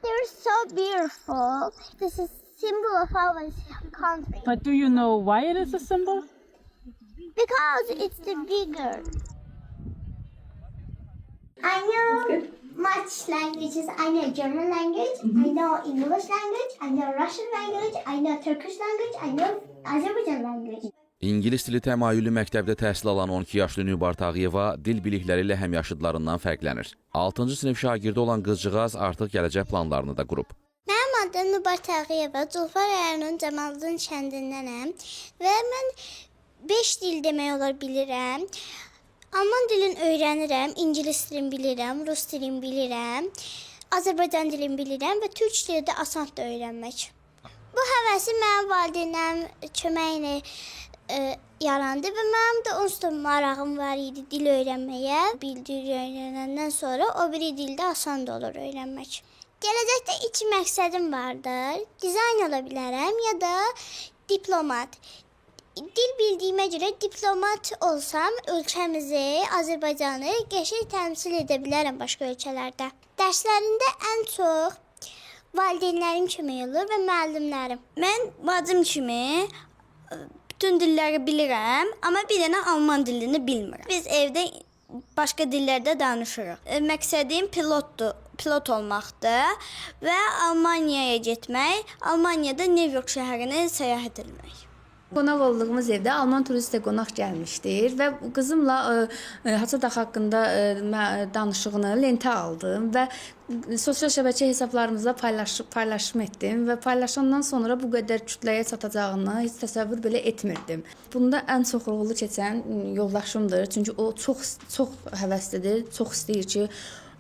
they're so beautiful. This is symbol of our country. But do you know why it is a symbol? Because it's the bigger. I know much languages. I know German language, I know English language, I know Russian language, I know Turkish language, I know Azerbaijan language. İngilis dili təmayüllü məktəbdə təhsil alan 12 yaşlı Nübar Tağıyeva dil bilikləri ilə həmyaşıdlarından fərqlənir. 6-cı sinif şagirdi olan qızcığaz artıq gələcək planlarını da qurub. Mənim adım Nübar Tağıyeva, Culfar rayonunun Cəmalıddin kəndindənəm və mən 5 dil demək olar bilirəm. Alman dilini öyrənirəm, İngilis dilini bilirəm, Rus dilini bilirəm, Azərbaycan dilini bilirəm və Türk dili də asandır öyrənmək. Bu həvəsi mənim valideynlərim köməyi ilə yarandı və mənim də onsuz da marağım var idi dil öyrənməyə. Bir dil öyrənəndən sonra o biri dildə asan da olur öyrənmək. Gələcəkdə 2 məqsədim vardır. Dizayn ola bilərəm ya da diplomat. Dil bildiyimə görə diplomat olsam ölkəmizi, Azərbaycanı qəşəng təmsil edə bilərəm başqa ölkələrdə. Dərslərində ən çox valideynlərim kömək olur və müəllimlərim. Mən bacım kimi bütün dilləri bilirəm, amma bir dənə alman dilini bilmirəm. Biz evdə başqa dillərdə danışırıq. Məqsədim pilot olmaqdır və Almaniyaya getmək, Almaniyada New York şəhərinə səyahət etmək. Qonaq olduğumuz evdə Alman turistə qonaq gəlmişdir və qızımla Haçadağ haqqında danışığını lentə aldım və sosial şəbəkə hesablarımızda paylaşım etdim və paylaşandan sonra bu qədər kütləyə çatacağını heç təsəvvür belə etmirdim. Bunda ən çox uğurlu keçən yoldaşımdır, çünki o çox həvəslidir, çox istəyir ki,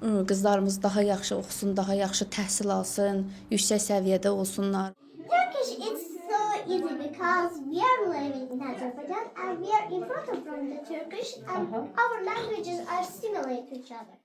qızlarımız daha yaxşı oxusun, daha yaxşı təhsil alsın, yüksək səviyyədə olsunlar. Turkish is so easy because we are living in Azerbaijan and we are in front of the Turkish and our languages are similar to each other.